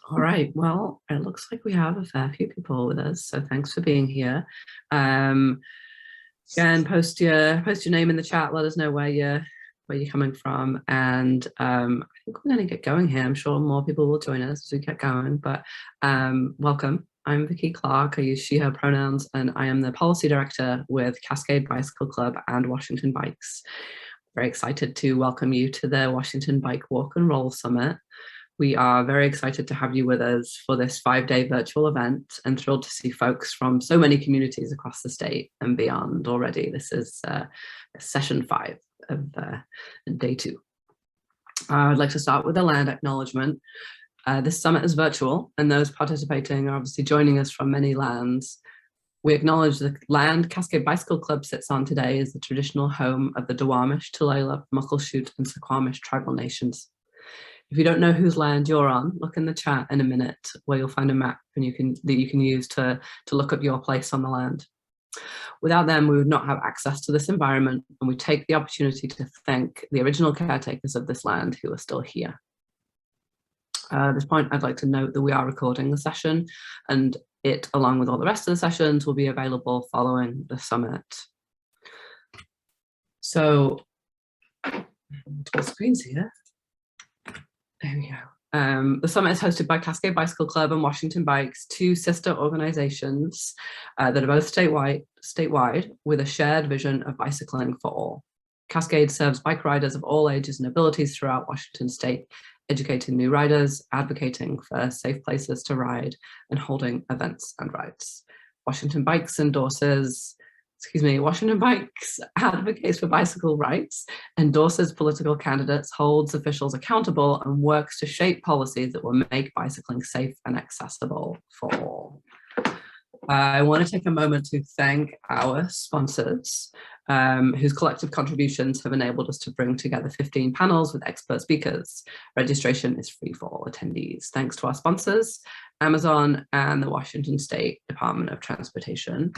All right, well, it looks like we have a fair few people with us, so thanks for being here. Um, Again, post your name in the chat. Let us know where you're coming from, and I think we're going to get going here. I'm sure more people will join us as we get going. But welcome. I'm Vicki Clark. I use she/her pronouns, and I am the policy director with Cascade Bicycle Club and Washington Bikes. Very excited to welcome you to the Washington Bike Walk and Roll Summit. We are very excited to have you with us for this 5-day virtual event and thrilled to see folks from so many communities across the state and beyond already. This is session 5 of day 2. I'd like to start with a land acknowledgement. This summit is virtual, and those participating are obviously joining us from many lands. We acknowledge the land Cascade Bicycle Club sits on today is the traditional home of the Duwamish, Tulalip, Muckleshoot, and Suquamish tribal nations. If you don't know whose land you're on, look in the chat in a minute where you'll find a map that you can use to look up your place on the land. Without them, we would not have access to this environment, and we take the opportunity to thank the original caretakers of this land who are still here. At this point, I'd like to note that we are recording the session, and it, along with all the rest of the sessions, will be available following the summit. So, multiple screens here. There we go. The summit is hosted by Cascade Bicycle Club and Washington Bikes, 2 sister organizations that are both statewide with a shared vision of bicycling for all. Cascade serves bike riders of all ages and abilities throughout Washington state, educating new riders, advocating for safe places to ride, and holding events and rides. Washington Bikes advocates for bicycle rights, endorses political candidates, holds officials accountable, and works to shape policies that will make bicycling safe and accessible for all. I want to take a moment to thank our sponsors, whose collective contributions have enabled us to bring together 15 panels with expert speakers. Registration is free for all attendees. Thanks to our sponsors, Amazon and the Washington State Department of Transportation.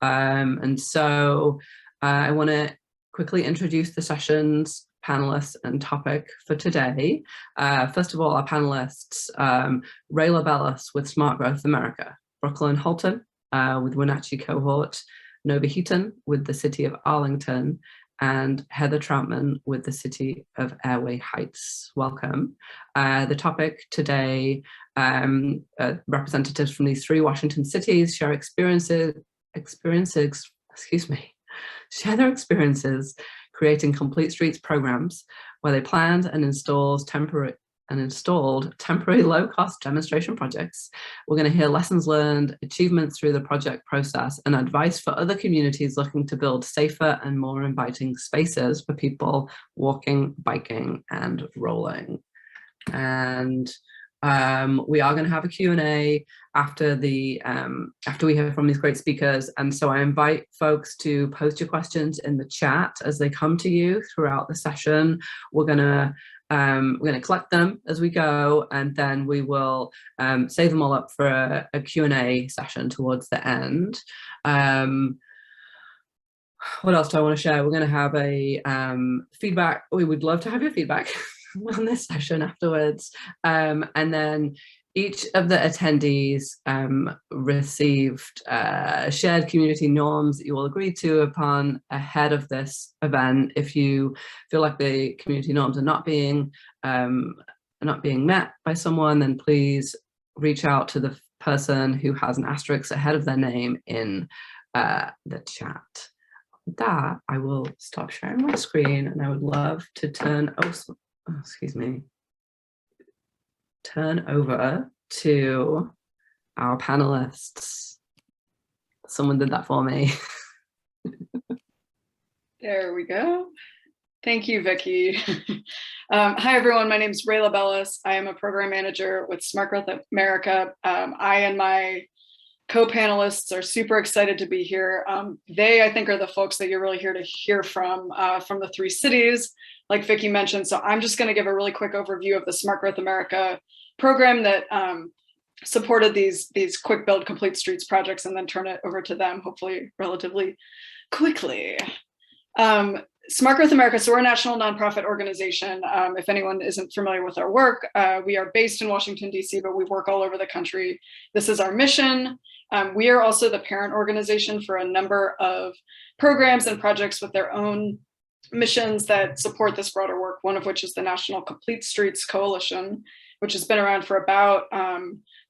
And so I want to quickly introduce the session's panelists and topic for today. First of all, our panelists, Ray LaBellis with Smart Growth America, Brooklyn Holton with Wenatchee Cohort, Nova Heaton with the City of Arlington, and Heather Troutman with the City of Airway Heights. Welcome. The topic today, representatives from these 3 Washington cities share share their experiences creating complete streets programs where they planned and installed temporary low-cost demonstration projects. We're going to hear lessons learned, achievements through the project process, and advice for other communities looking to build safer and more inviting spaces for people walking, biking, and rolling. And we are going to have a Q&A after we hear from these great speakers, and so I invite folks to post your questions in the chat as they come to you throughout the session. We're going to collect them as we go, and then we will save them all up for a Q&A session towards the end. What else do I want to share? We're going to have a feedback. We would love to have your feedback on this session afterwards. And then each of the attendees received shared community norms that you will agree to upon ahead of this event. If you feel like the community norms are not being met by someone, then please reach out to the person who has an asterisk ahead of their name in the chat. With that, I will stop sharing my screen, and I would love to turn over to our panelists. Someone did that for me. There we go. Thank you, Vicki. Hi, everyone. My name is Ray LaBellis. I am a program manager with Smart Growth America. I and my co-panelists are super excited to be here. They, I think, are the folks that you're really here to hear from the 3 cities, like Vicki mentioned. So I'm just going to give a really quick overview of the Smart Growth America program that supported these quick build complete streets projects, and then turn it over to them, hopefully relatively quickly. Smart Growth America, so we're a national nonprofit organization. If anyone isn't familiar with our work, we are based in Washington, D.C., but we work all over the country. This is our mission. We are also the parent organization for a number of programs and projects with their own missions that support this broader work, one of which is the National Complete Streets Coalition, which has been around for about a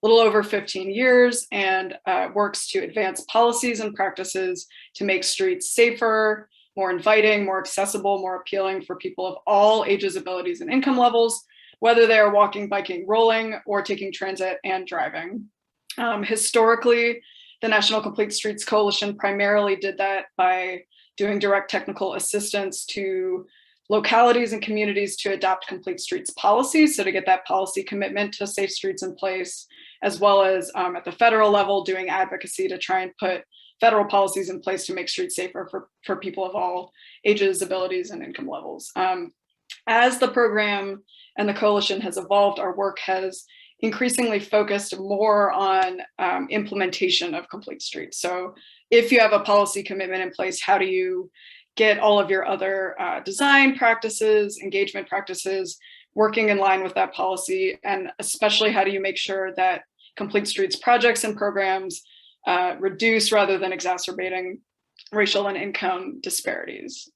little over 15 years and works to advance policies and practices to make streets safer, more inviting, more accessible, more appealing for people of all ages, abilities, and income levels, whether they are walking, biking, rolling, or taking transit and driving. Historically, the National Complete Streets Coalition primarily did that by doing direct technical assistance to localities and communities to adopt complete streets policies, so to get that policy commitment to safe streets in place, as well as at the federal level, doing advocacy to try and put federal policies in place to make streets safer for people of all ages, abilities, and income levels. As the program and the coalition has evolved, our work has increasingly focused more on implementation of complete streets. So if you have a policy commitment in place, how do you get all of your other design practices, engagement practices, working in line with that policy? And especially, how do you make sure that complete streets projects and programs reduce rather than exacerbating racial and income disparities?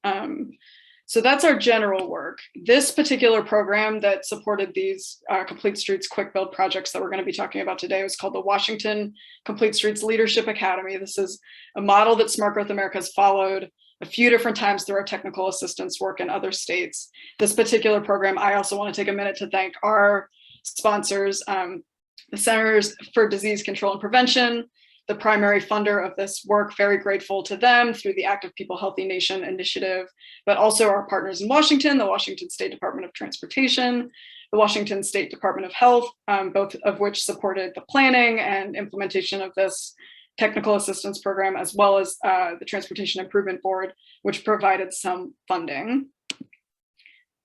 So that's our general work. This particular program that supported these Complete Streets Quick Build projects that we're going to be talking about today was called the Washington Complete Streets Leadership Academy. This is a model that Smart Growth America has followed a few different times through our technical assistance work in other states. This particular program, I also want to take a minute to thank our sponsors, the Centers for Disease Control and Prevention, the primary funder of this work, very grateful to them through the Active People Healthy Nation initiative, but also our partners in Washington, the Washington State Department of Transportation, the Washington State Department of Health, both of which supported the planning and implementation of this technical assistance program, as well as the Transportation Improvement Board, which provided some funding.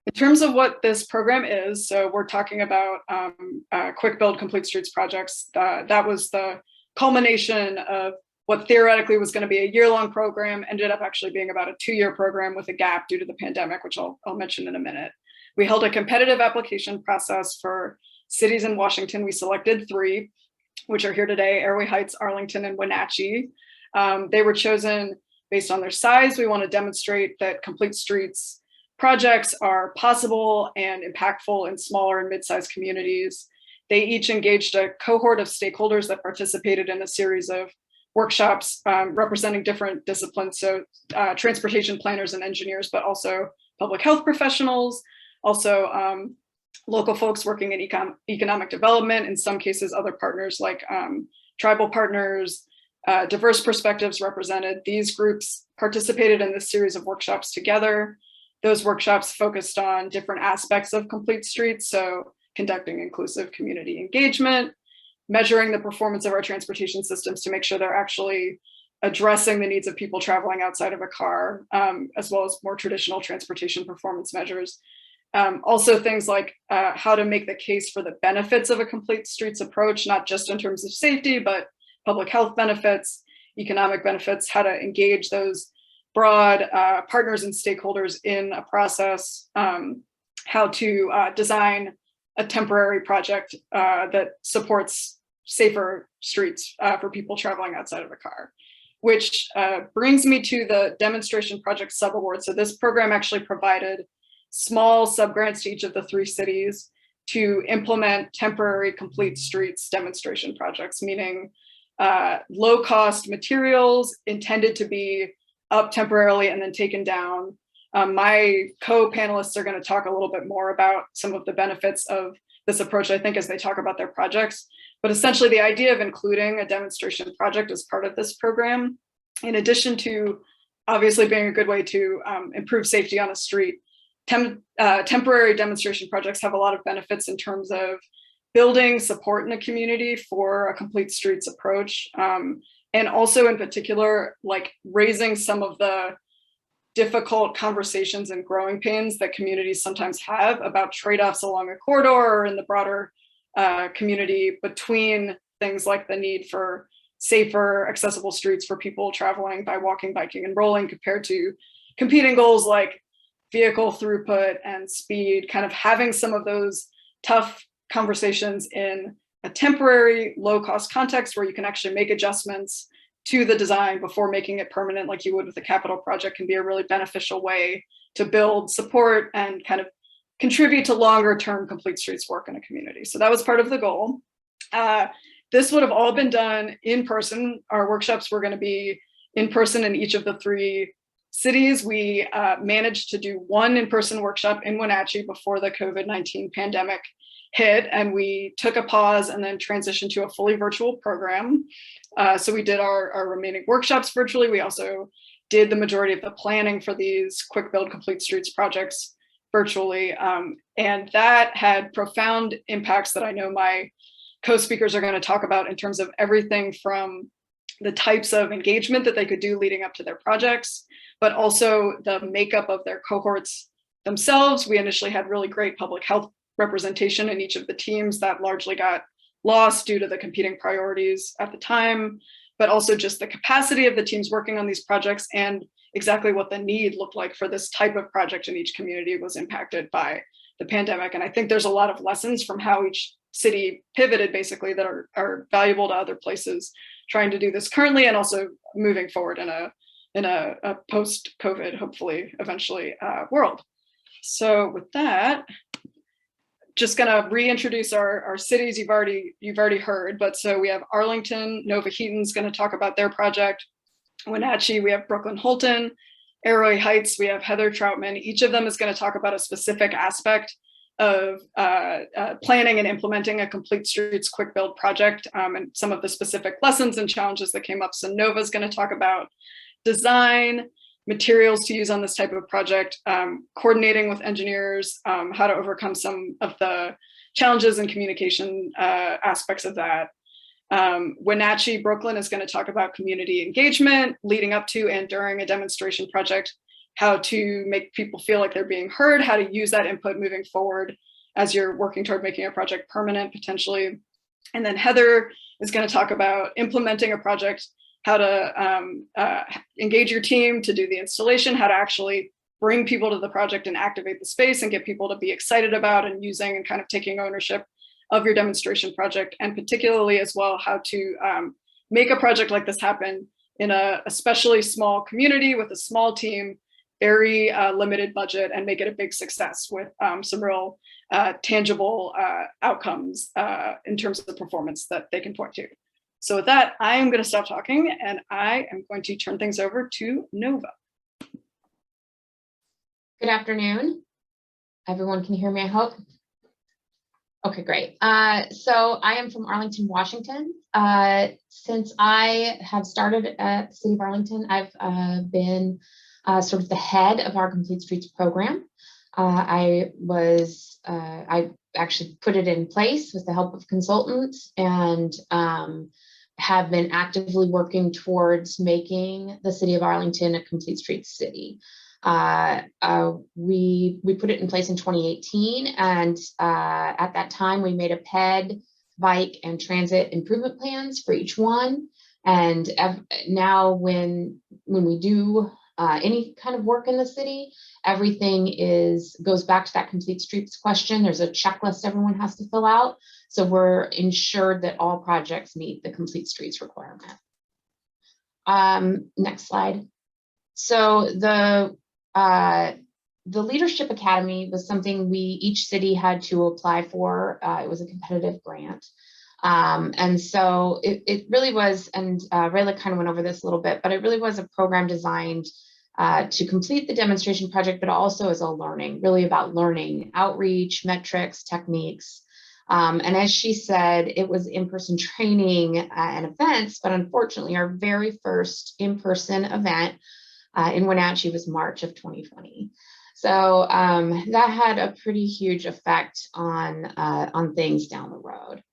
In terms of what this program is, so we're talking about quick build complete streets projects. That was the culmination of what theoretically was going to be a year-long program, ended up actually being about a 2-year program with a gap due to the pandemic, which I'll mention in a minute. We held a competitive application process for cities in Washington. We selected 3, which are here today: Airway Heights, Arlington, and Wenatchee. They were chosen based on their size. We want to demonstrate that complete streets projects are possible and impactful in smaller and mid-sized communities. They each engaged a cohort of stakeholders that participated in a series of workshops representing different disciplines, so transportation planners and engineers, but also public health professionals, also local folks working in economic development, in some cases other partners like tribal partners, diverse perspectives represented. These groups participated in this series of workshops together. Those workshops focused on different aspects of complete streets, so conducting inclusive community engagement, measuring the performance of our transportation systems to make sure they're actually addressing the needs of people traveling outside of a car, as well as more traditional transportation performance measures. Also things like how to make the case for the benefits of a complete streets approach, not just in terms of safety, but public health benefits, economic benefits, how to engage those broad partners and stakeholders in a process, how to design a temporary project that supports safer streets for people traveling outside of a car, which brings me to the demonstration project subaward. So this program actually provided small subgrants to each of the 3 cities to implement temporary complete streets demonstration projects, meaning low-cost materials intended to be up temporarily and then taken down. My co-panelists are going to talk a little bit more about some of the benefits of this approach, I think, as they talk about their projects. But essentially, the idea of including a demonstration project as part of this program, in addition to obviously being a good way to improve safety on a street, temporary demonstration projects have a lot of benefits in terms of building support in a community for a complete streets approach. And also in particular, like raising some of the difficult conversations and growing pains that communities sometimes have about trade-offs along a corridor or in the broader community between things like the need for safer, accessible streets for people traveling by walking, biking, and rolling, compared to competing goals like vehicle throughput and speed, kind of having some of those tough conversations in a temporary low-cost context where you can actually make adjustments to the design before making it permanent like you would with a capital project can be a really beneficial way to build support and kind of contribute to longer term complete streets work in a community. So that was part of the goal. This would have all been done in person. Our workshops were going to be in person in each of the 3 cities. We managed to do one in-person workshop in Wenatchee before the COVID-19 pandemic hit, and we took a pause and then transitioned to a fully virtual program. So we did our remaining workshops virtually. We also did the majority of the planning for these quick build complete streets projects virtually. And that had profound impacts that I know my co-speakers are going to talk about in terms of everything from the types of engagement that they could do leading up to their projects, but also the makeup of their cohorts themselves. We initially had really great public health representation in each of the teams that largely got lost due to the competing priorities at the time, but also just the capacity of the teams working on these projects and exactly what the need looked like for this type of project in each community was impacted by the pandemic. And I think there's a lot of lessons from how each city pivoted basically that are valuable to other places trying to do this currently and also moving forward in a post-COVID, hopefully, eventually world. So with that, just gonna reintroduce our cities you've already heard, but so we have Arlington, Nova Heaton's gonna talk about their project. Wenatchee, we have Brooklyn Holton. Arroway Heights, we have Heather Troutman. Each of them is gonna talk about a specific aspect of planning and implementing a complete streets quick build project and some of the specific lessons and challenges that came up. So Nova's gonna talk about design, materials to use on this type of project, coordinating with engineers, how to overcome some of the challenges and communication aspects of that. Wenatchee, Brooklyn is going to talk about community engagement leading up to and during a demonstration project, how to make people feel like they're being heard, how to use that input moving forward as you're working toward making a project permanent potentially. And then Heather is going to talk about implementing a project, how to engage your team to do the installation, how to actually bring people to the project and activate the space and get people to be excited about and using and kind of taking ownership of your demonstration project, and particularly as well how to make a project like this happen in a especially small community with a small team, very limited budget, and make it a big success with some real tangible outcomes in terms of the performance that they can point to. So with that, I am going to stop talking and I am going to turn things over to Nova. Good afternoon. Everyone can hear me, I hope. Okay, great. So I am from Arlington, Washington. Since I have started at the City of Arlington, I've been sort of the head of our Complete Streets program. I actually put it in place with the help of consultants and have been actively working towards making the City of Arlington a Complete Streets city. We put it in place in 2018, and at that time we made a ped, bike, and transit improvement plans for each one. And now when we do any kind of work in the city, everything goes back to that complete streets question. There's a checklist everyone has to fill out, so we're ensured that all projects meet the complete streets requirement. Next slide. So the Leadership Academy was something each city had to apply for. It was a competitive grant. And so it really was, and Rayla kind of went over this a little bit, but it really was a program designed to complete the demonstration project, but also as a really about learning, outreach, metrics, techniques. And as she said, it was in-person training and events, but unfortunately our very first in-person event in Wenatchee was March of 2020. So that had a pretty huge effect on things down the road.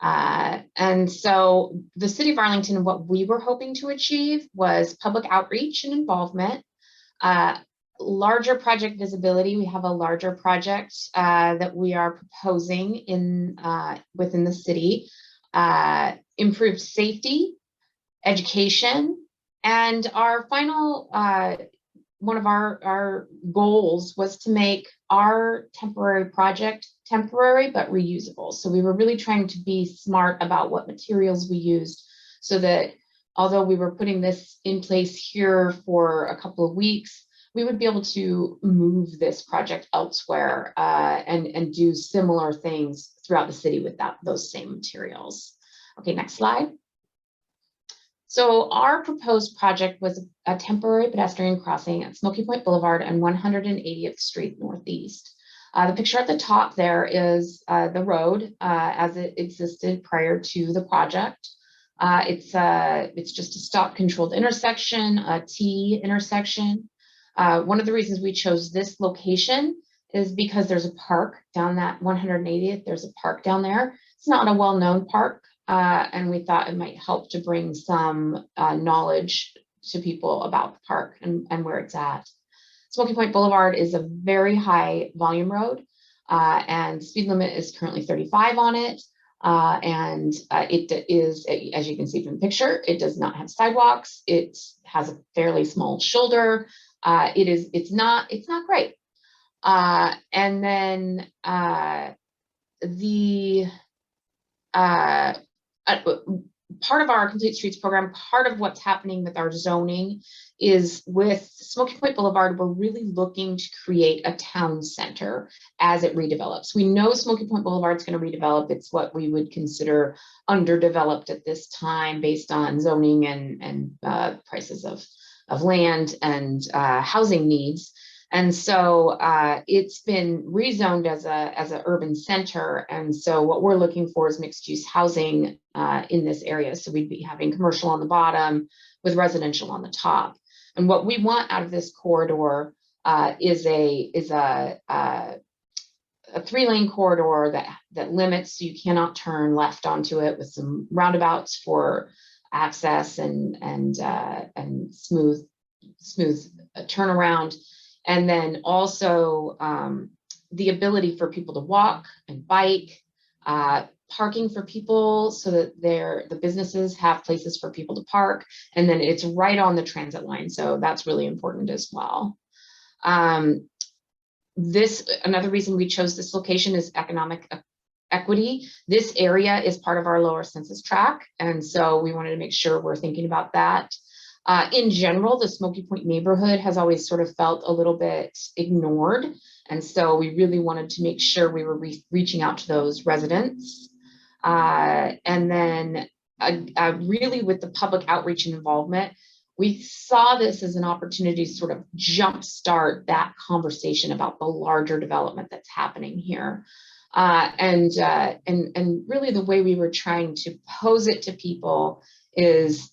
And so the City of Arlington, what we were hoping to achieve was public outreach and involvement, larger project visibility. We have a larger project that we are proposing within the city, improved safety, education, and our final one of our goals was to make our temporary project temporary but reusable. So we were really trying to be smart about what materials we used, so that although we were putting this in place here for a couple of weeks, we would be able to move this project elsewhere and do similar things throughout the city with those same materials. Okay, next slide. So our proposed project was a temporary pedestrian crossing at Smoky Point Boulevard and 180th Street Northeast. The picture at the top there is the road as it existed prior to the project. It's just a stop controlled intersection, a T intersection. One of the reasons we chose this location is because there's a park down that 180th. There's a park down there. It's not a well-known park, and we thought it might help to bring some knowledge to people about the park and where it's at. Smoky Point Boulevard is a very high volume road, and speed limit is currently 35 on it. It is, as you can see from the picture, it does not have sidewalks. It has a fairly small shoulder. It's not great. And then part of our Complete Streets program, part of what's happening with our zoning is with Smoky Point Boulevard, we're really looking to create a town center as it redevelops. We know Smoky Point Boulevard is going to redevelop. It's what we would consider underdeveloped at this time based on zoning and prices of land and housing needs. And so it's been rezoned as an urban center. And so what we're looking for is mixed use housing in this area. So we'd be having commercial on the bottom with residential on the top. And what we want out of this corridor is a 3-lane corridor that limits, so you cannot turn left onto it, with some roundabouts for access and smooth turnaround. And then also the ability for people to walk and bike, parking for people so that the businesses have places for people to park. And then it's right on the transit line. So that's really important as well. Another reason we chose this location is economic equity. This area is part of our lower census tract. And so we wanted to make sure we're thinking about that. In general, the Smoky Point neighborhood has always sort of felt a little bit ignored. And so we really wanted to make sure we were reaching out to those residents. And then really with the public outreach and involvement, we saw this as an opportunity to sort of jumpstart that conversation about the larger development that's happening here. And really the way we were trying to pose it to people is,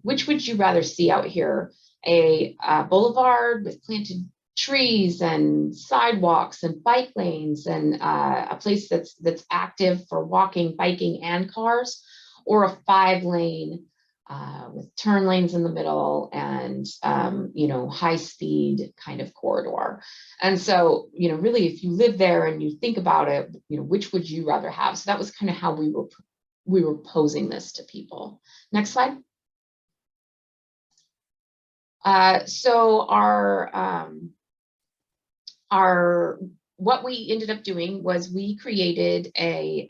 which would you rather see out here? A boulevard with planted trees and sidewalks and bike lanes and a place that's active for walking, biking, and cars, or a 5-lane with turn lanes in the middle and high speed kind of corridor. And so really, if you live there and you think about it, which would you rather have? So that was kind of how we were posing this to people. Next slide. So what we ended up doing was we created a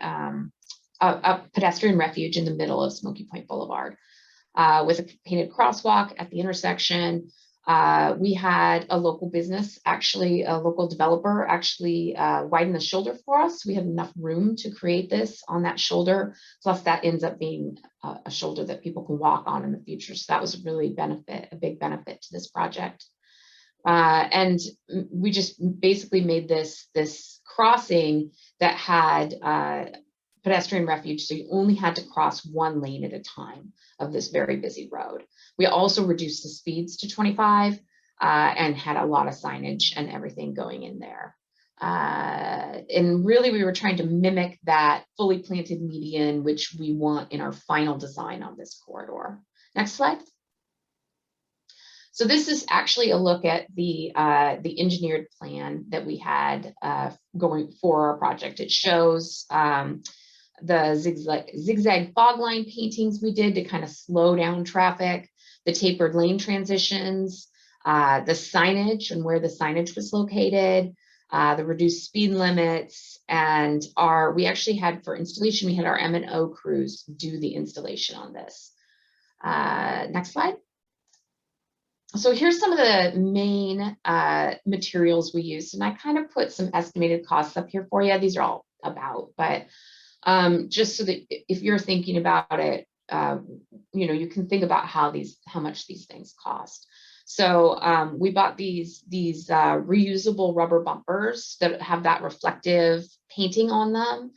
pedestrian refuge in the middle of Smoky Point Boulevard with a painted crosswalk at the intersection. We had a local business, actually a local developer, widen the shoulder for us. We had enough room to create this on that shoulder. Plus that ends up being a shoulder that people can walk on in the future. So that was really a big benefit to this project. And we just basically made this crossing that had pedestrian refuge. So you only had to cross 1 lane at a time of this very busy road. We also reduced the speeds to 25 and had a lot of signage and everything going in there. And really we were trying to mimic that fully planted median, which we want in our final design on this corridor. Next slide. So this is actually a look at the engineered plan that we had going for our project. It shows the zigzag fog line paintings we did to kind of slow down traffic, the tapered lane transitions, the signage and where the signage was located, the reduced speed limits, and we actually had, for installation, we had our M&O crews do the installation on this. Next slide. So here's some of the main materials we used, and I kind of put some estimated costs up here for you. These are all about, but just so that if you're thinking about it, you can think about how much these things cost. So we bought these reusable rubber bumpers that have that reflective painting on them.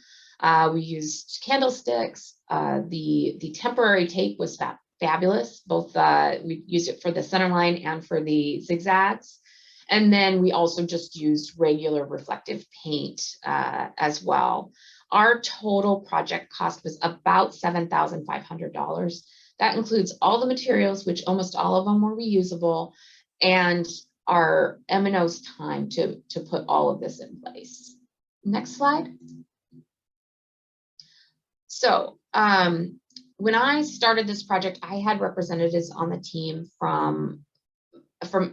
We used candlesticks. The temporary tape was fabulous. Both we used it for the center line and for the zigzags. And then we also just used regular reflective paint as well. Our total project cost was about $7,500. That includes all the materials, which almost all of them were reusable, and our M&O's time to put all of this in place. Next slide. So when I started this project, I had representatives on the team from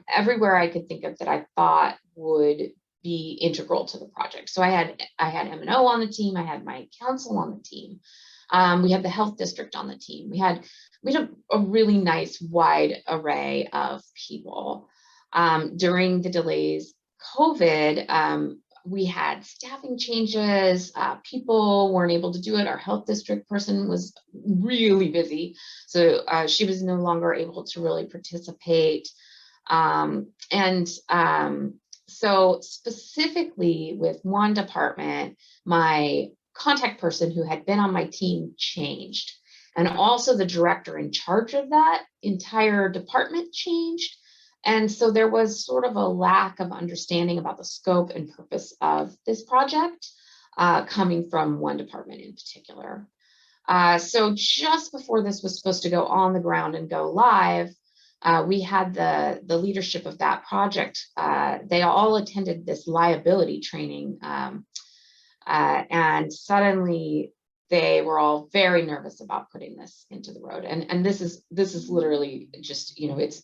everywhere I could think of that I thought would be integral to the project. So I had M&O on the team. I had my council on the team. We had the health district on the team. We had a really nice wide array of people. During the delays, COVID, we had staffing changes. People weren't able to do it. Our health district person was really busy, so she was no longer able to really participate. So specifically with one department, my contact person who had been on my team changed, and also the director in charge of that entire department changed. And so there was sort of a lack of understanding about the scope and purpose of this project coming from one department in particular. So just before this was supposed to go on the ground and go live, we had the leadership of that project. They all attended this liability training, and suddenly they were all very nervous about putting this into the road. And this is literally just, it's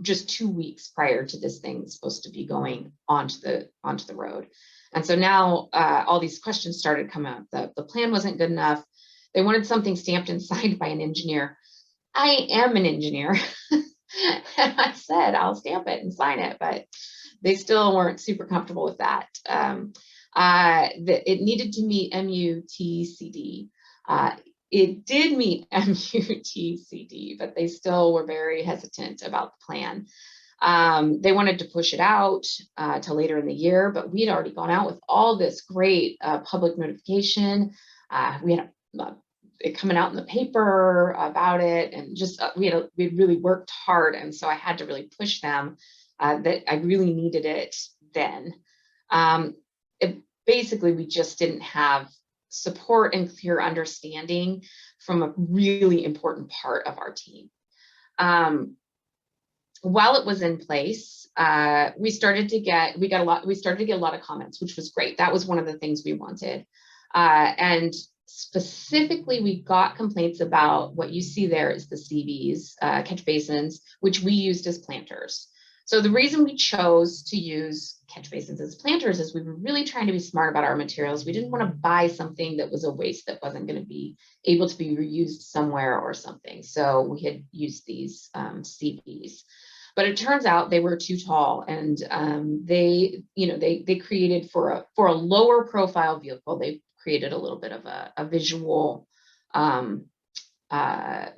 just 2 weeks prior to this thing supposed to be going onto the road. And so now all these questions started coming up. The plan wasn't good enough. They wanted something stamped and signed by an engineer. I am an engineer. And I said, I'll stamp it and sign it, but they still weren't super comfortable with that. It needed to meet MUTCD. It did meet MUTCD, but they still were very hesitant about the plan. They wanted to push it out to later in the year, but we'd already gone out with all this great public notification. We had it coming out in the paper about it, and just we really worked hard, and so I had to really push them that I really needed it then. Basically, we just didn't have support and clear understanding from a really important part of our team. While it was in place, we started to get a lot of comments, which was great. That was one of the things we wanted, and specifically, we got complaints about what you see there is the CBs, catch basins, which we used as planters. So the reason we chose to use catch basins as planters is we were really trying to be smart about our materials. We didn't want to buy something that was a waste that wasn't going to be able to be reused somewhere or something. So we had used these CBs. But it turns out they were too tall, and they created for a lower profile vehicle, they created a little bit of a visual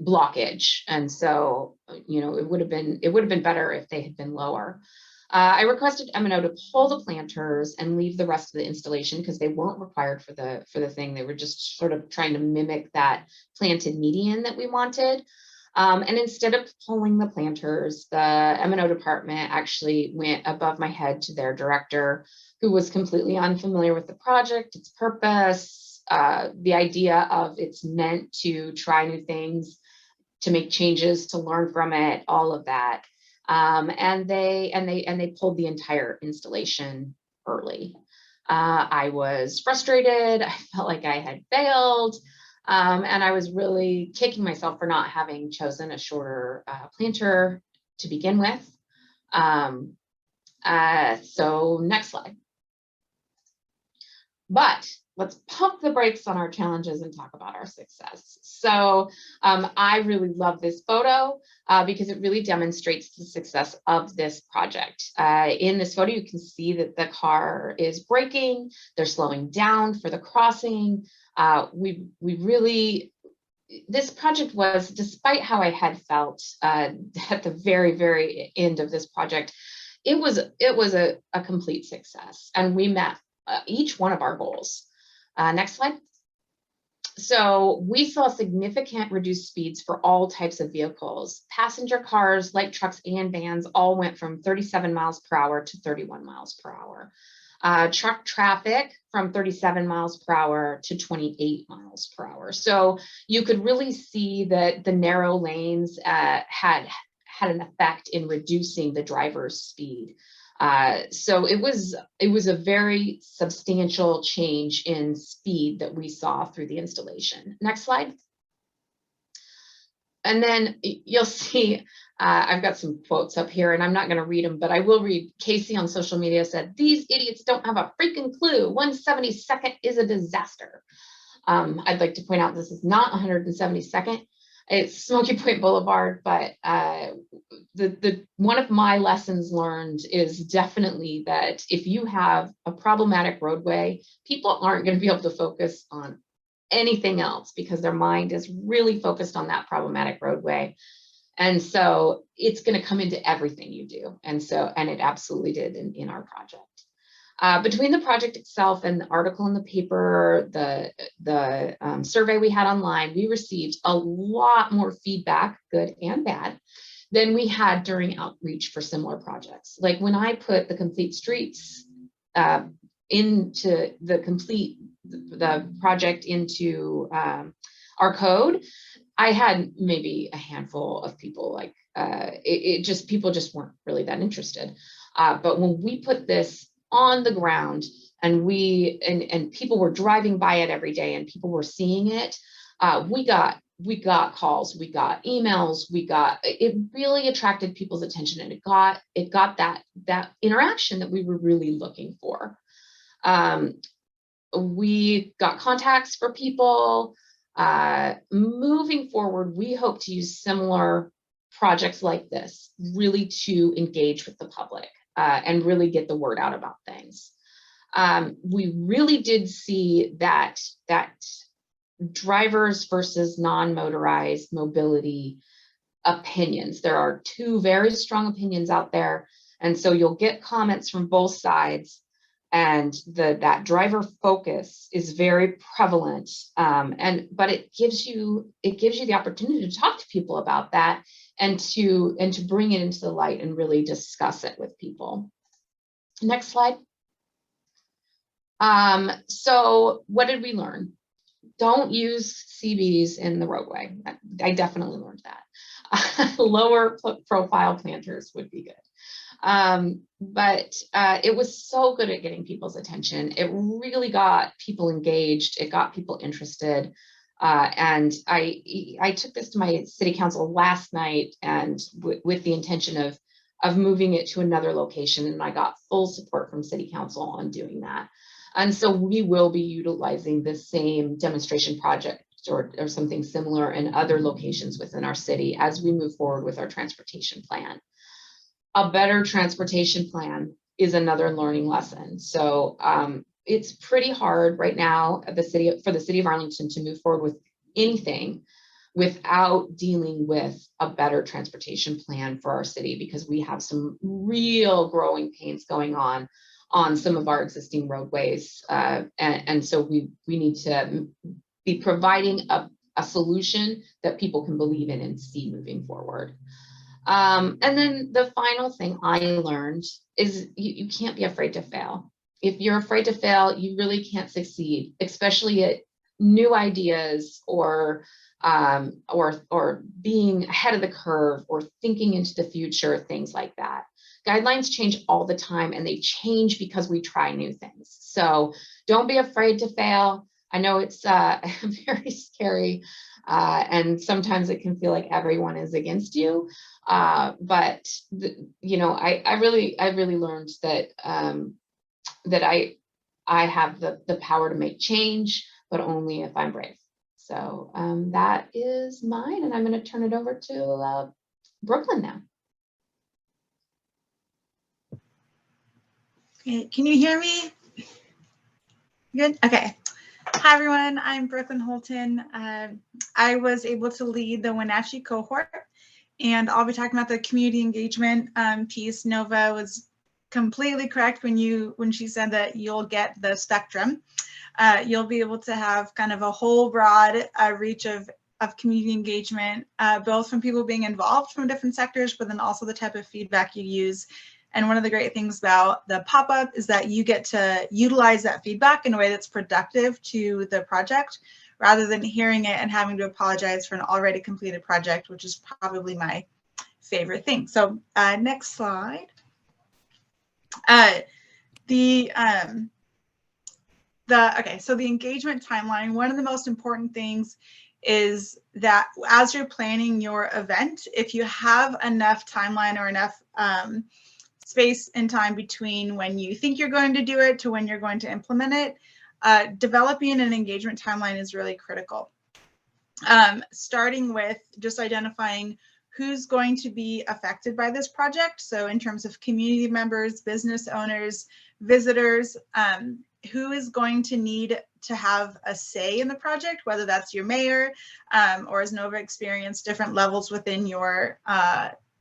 blockage, and so it would have been better if they had been lower. I requested M&O to pull the planters and leave the rest of the installation because they weren't required for the thing. They were just sort of trying to mimic that planted median that we wanted. And instead of pulling the planters, the M&O department actually went above my head to their director, who was completely unfamiliar with the project, its purpose, the idea of it's meant to try new things, to make changes, to learn from it, all of that. And they pulled the entire installation early. I was frustrated. I felt like I had failed. And I was really kicking myself for not having chosen a shorter planter to begin with. So next slide. But let's pump the brakes on our challenges and talk about our success. So I really love this photo because it really demonstrates the success of this project. In this photo, you can see that the car is braking, they're slowing down for the crossing. This project was, despite how I had felt at the very, very end of this project, it was a complete success, and we met each one of our goals. Next slide. So we saw significant reduced speeds for all types of vehicles. Passenger cars, light trucks, and vans all went from 37 miles per hour to 31 miles per hour. Truck traffic from 37 miles per hour to 28 miles per hour. So you could really see that the narrow lanes had an effect in reducing the driver's speed. So it was a very substantial change in speed that we saw through the installation. Next slide. And then you'll see, I've got some quotes up here, and I'm not going to read them, but I will read. Casey on social media said, "These idiots don't have a freaking clue. 172nd is a disaster." I'd like to point out this is not 172nd. It's Smoky Point Boulevard, but one of my lessons learned is definitely that if you have a problematic roadway, people aren't going to be able to focus on anything else because their mind is really focused on that problematic roadway. And so it's going to come into everything you do. And it absolutely did in our project. Between the project itself and the article in the paper, the survey we had online, we received a lot more feedback, good and bad, than we had during outreach for similar projects. Like when I put the Complete Streets into the project into our code, I had maybe a handful of people like people just weren't really that interested. But when we put this on the ground and people were driving by it every day and people were seeing it, we got calls, we got emails, it really attracted people's attention, and it got that interaction that we were really looking for. We got contacts for people. Moving forward, we hope to use similar projects like this really to engage with the public and really get the word out about things. We really did see that drivers versus non-motorized mobility opinions. There are two very strong opinions out there, and so you'll get comments from both sides. And that driver focus is very prevalent, but it gives you the opportunity to talk to people about that and to bring it into the light and really discuss it with people. Next slide. So what did we learn? Don't use CBs in the roadway. I definitely learned that. Lower profile planters would be good. But it was so good at getting people's attention. It really got people engaged. It got people interested. And I took this to my city council last night and with the intention of moving it to another location. And I got full support from city council on doing that. And so we will be utilizing the same demonstration project or something similar in other locations within our city as we move forward with our transportation plan. A better transportation plan is another learning lesson. So it's pretty hard right now for the city of Arlington to move forward with anything without dealing with a better transportation plan for our city, because we have some real growing pains going on some of our existing roadways. And so we need to be providing a solution that people can believe in and see moving forward. And then the final thing I learned is you can't be afraid to fail. If you're afraid to fail, you really can't succeed, especially at new ideas or being ahead of the curve or thinking into the future, things like that. Guidelines change all the time, and they change because we try new things. So don't be afraid to fail. I know it's very scary, and sometimes it can feel like everyone is against you. But you know, I really learned that that I have the power to make change, but only if I'm brave. So that is mine, and I'm going to turn it over to Brooklyn now. Okay, can you hear me? Good. Okay. Hi everyone, I'm Brooklyn Holton. I was able to lead the Wenatchee cohort, and I'll be talking about the community engagement piece. Nova was completely correct when she said that you'll get the spectrum. You'll be able to have kind of a whole broad reach of community engagement, both from people being involved from different sectors, but then also the type of feedback you use. And one of the great things about the pop-up is that you get to utilize that feedback in a way that's productive to the project, rather than hearing it and having to apologize for an already completed project, which is probably my favorite thing. So next slide. So the engagement timeline, one of the most important things is that as you're planning your event, if you have enough timeline or enough space and time between when you think you're going to do it to when you're going to implement it, developing an engagement timeline is really critical. Starting with just identifying who's going to be affected by this project. So in terms of community members, business owners, visitors, who is going to need to have a say in the project, whether that's your mayor or, as Nova experienced, different levels within your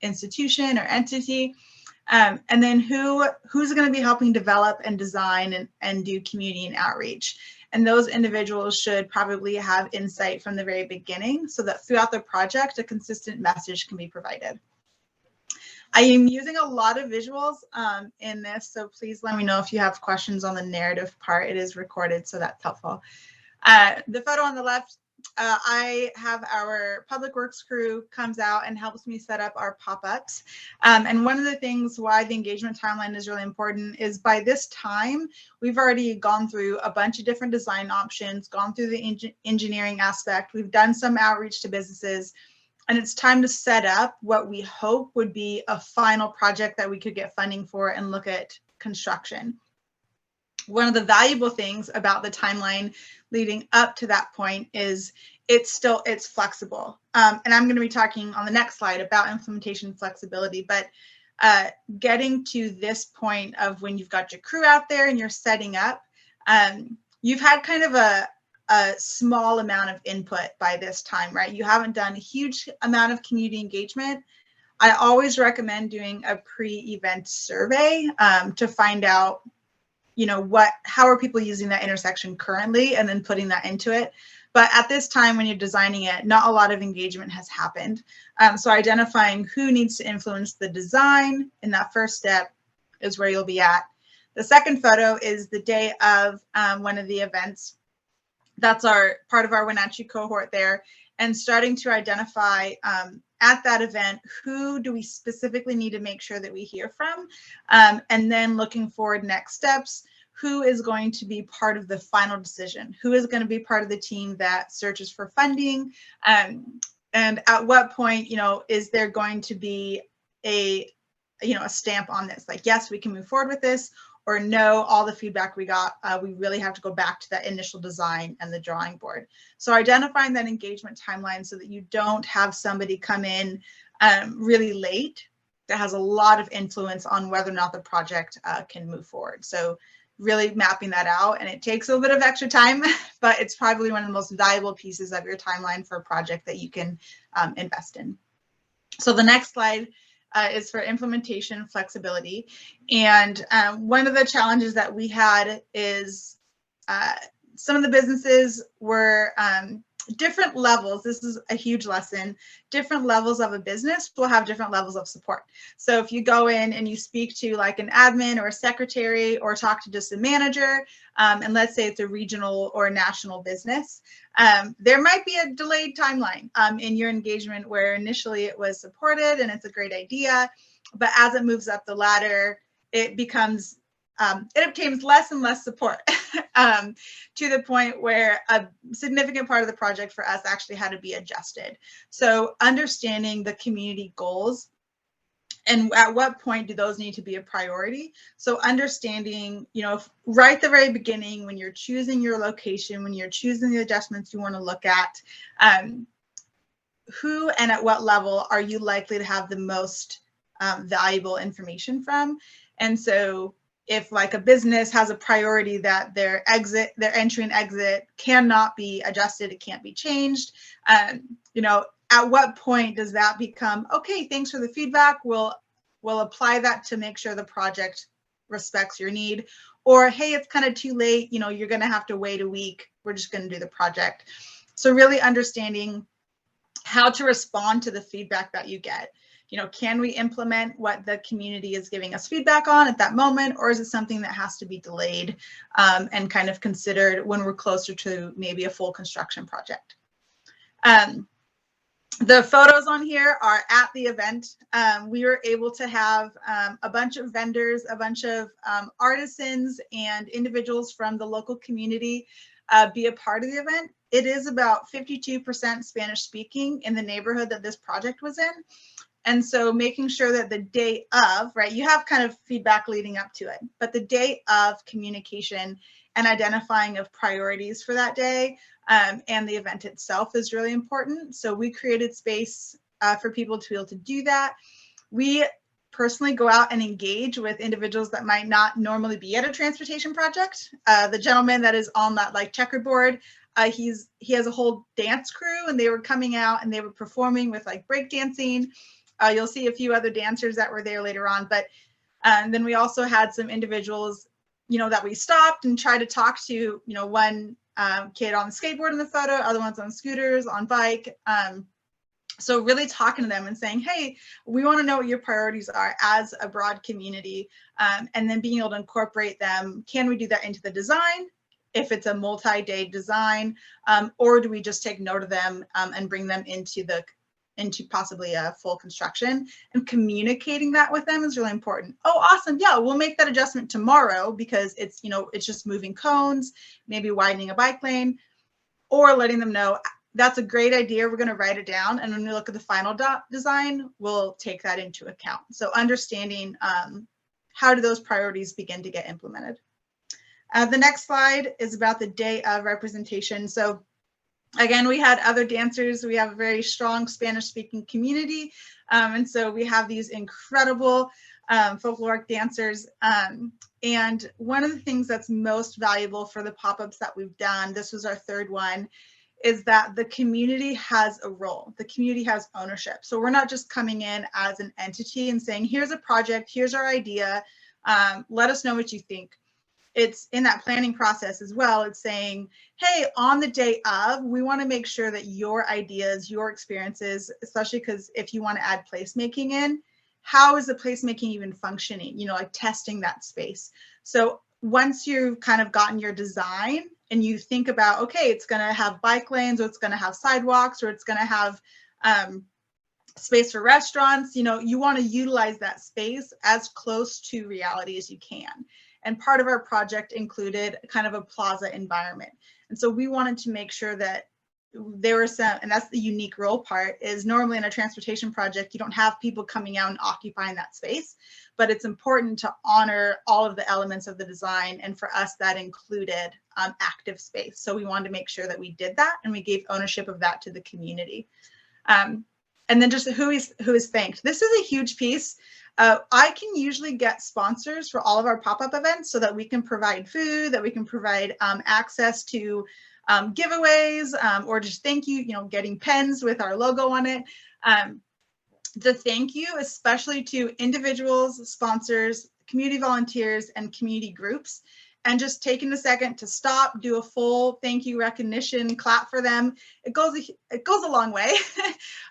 institution or entity. And then who's going to be helping develop and design and do community and outreach. And those individuals should probably have insight from the very beginning so that throughout the project, a consistent message can be provided. I am using a lot of visuals in this, so please let me know if you have questions on the narrative part. It is recorded, so that's helpful. The photo on the left, I have our public works crew comes out and helps me set up our pop-ups. And one of the things why the engagement timeline is really important is by this time, we've already gone through a bunch of different design options, gone through the engineering aspect. We've done some outreach to businesses, and it's time to set up what we hope would be a final project that we could get funding for and look at construction. One of the valuable things about the timeline leading up to that point is it's flexible. And I'm going to be talking on the next slide about implementation flexibility, but getting to this point of when you've got your crew out there and you're setting up, you've had kind of a small amount of input by this time, right? You haven't done a huge amount of community engagement. I always recommend doing a pre-event survey to find out, you know, how are people using that intersection currently, and then putting that into it. But at this time, when you're designing it, not a lot of engagement has happened. So identifying who needs to influence the design in that first step is where you'll be at. The second photo is the day of one of the events. That's part of our Wenatchee cohort there, and starting to identify at that event, who do we specifically need to make sure that we hear from? And then looking forward next steps, who is going to be part of the final decision? Who is going to be part of the team that searches for funding? And at what point, you know, is there going to be a stamp on this? Like, yes, we can move forward with this, or no, all the feedback we got, we really have to go back to that initial design and the drawing board. So identifying that engagement timeline so that you don't have somebody come in really late that has a lot of influence on whether or not the project can move forward. So really mapping that out, and it takes a little bit of extra time, but it's probably one of the most valuable pieces of your timeline for a project that you can invest in. So the next slide is for implementation flexibility. And one of the challenges that we had is some of the businesses were different levels. This is a huge lesson. Different levels of a business will have different levels of support. So if you go in and you speak to like an admin or a secretary, or talk to just a manager, and let's say it's a regional or a national business, there might be a delayed timeline in your engagement where initially it was supported and it's a great idea, but as it moves up the ladder, it obtains less and less support to the point where a significant part of the project for us actually had to be adjusted. So understanding the community goals and at what point do those need to be a priority? So understanding, right at the very beginning, when you're choosing your location, when you're choosing the adjustments you want to look at, who and at what level are you likely to have the most valuable information from? And so if like a business has a priority that their entry and exit cannot be adjusted, it can't be changed, at what point does that become, okay, thanks for the feedback, we'll apply that to make sure the project respects your need? Or, hey, it's kind of too late, you're going to have to wait a week, we're just going to do the project. So really understanding how to respond to the feedback that you get. Can we implement what the community is giving us feedback on at that moment, or is it something that has to be delayed and kind of considered when we're closer to maybe a full construction project? The photos on here are at the event. We were able to have a bunch of vendors, a bunch of artisans and individuals from the local community be a part of the event. It is about 52% Spanish speaking in the neighborhood that this project was in. And so making sure that the day of, right, you have kind of feedback leading up to it, but the day of communication and identifying of priorities for that day and the event itself is really important. So we created space for people to be able to do that. We personally go out and engage with individuals that might not normally be at a transportation project. The gentleman that is on that like checkerboard, he has a whole dance crew, and they were coming out and they were performing with like break dancing. You'll see a few other dancers that were there later on, but then we also had some individuals, that we stopped and tried to talk to, one kid on the skateboard in the photo, other ones on scooters, on bike. So really talking to them and saying, hey, we want to know what your priorities are as a broad community, and then being able to incorporate them. Can we do that into the design if it's a multi-day design, or do we just take note of them and bring them into possibly a full construction? And communicating that with them is really important. Oh, awesome. Yeah, we'll make that adjustment tomorrow because it's, it's just moving cones, maybe widening a bike lane, or letting them know that's a great idea. We're going to write it down. And when we look at the final design, we'll take that into account. So understanding how do those priorities begin to get implemented. The next slide is about the day of representation. So again, we had other dancers. We have a very strong Spanish-speaking community. And so we have these incredible folkloric dancers. And one of the things that's most valuable for the pop-ups that we've done, this was our third one, is that the community has a role. The community has ownership. So we're not just coming in as an entity and saying, here's a project, here's our idea, let us know what you think. It's in that planning process as well. It's saying, hey, on the day of, we want to make sure that your ideas, your experiences, especially because if you want to add placemaking in, how is the placemaking even functioning? Like testing that space. So once you've kind of gotten your design and you think about, okay, it's going to have bike lanes, or it's going to have sidewalks, or it's going to have space for restaurants, you want to utilize that space as close to reality as you can. And part of our project included kind of a plaza environment. And so we wanted to make sure that there were some, and that's the unique role part, is normally in a transportation project, you don't have people coming out and occupying that space, but it's important to honor all of the elements of the design. And for us, that included active space. So we wanted to make sure that we did that, and we gave ownership of that to the community. And then just who is thanked. This is a huge piece. I can usually get sponsors for all of our pop-up events so that we can provide food, that we can provide access to giveaways, or just thank you, getting pens with our logo on it. The thank you, especially to individuals, sponsors, community volunteers, and community groups. And just taking a second to stop, do a full thank you recognition, clap for them. It goes a long way.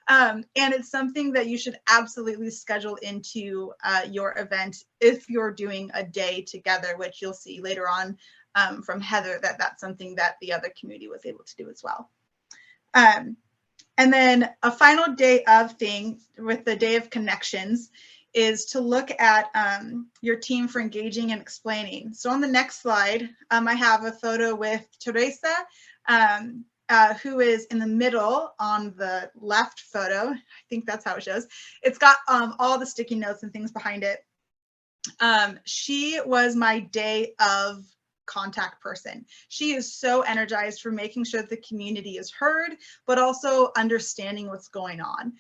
And it's something that you should absolutely schedule into your event if you're doing a day together, which you'll see later on from Heather, that's something that the other community was able to do as well. And then a final day of thing with the day of connections is to look at your team for engaging and explaining. So on the next slide, I have a photo with Teresa. who is in the middle on the left photo, I think that's how it shows. It's got all the sticky notes and things behind it. She was my day of contact person. She is so energized for making sure that the community is heard, but also understanding what's going on.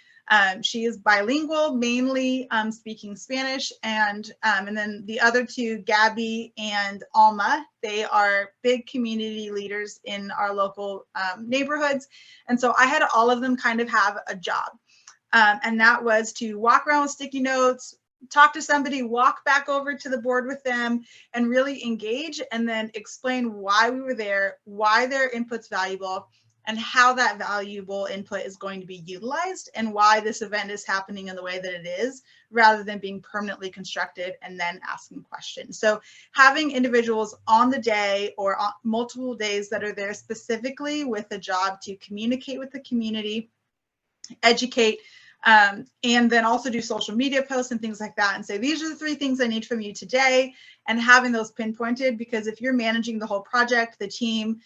She is bilingual, mainly speaking Spanish, and then the other two, Gabby and Alma, they are big community leaders in our local neighborhoods. And so I had all of them kind of have a job. And that was to walk around with sticky notes, talk to somebody, walk back over to the board with them, and really engage, and then explain why we were there, why their input's valuable, and how that valuable input is going to be utilized, and why this event is happening in the way that it is, rather than being permanently constructed and then asking questions. So having individuals on the day or on multiple days that are there specifically with a job to communicate with the community, educate, and then also do social media posts and things like that, and say, these are the 3 things I need from you today, and having those pinpointed, because if you're managing the whole project, the team,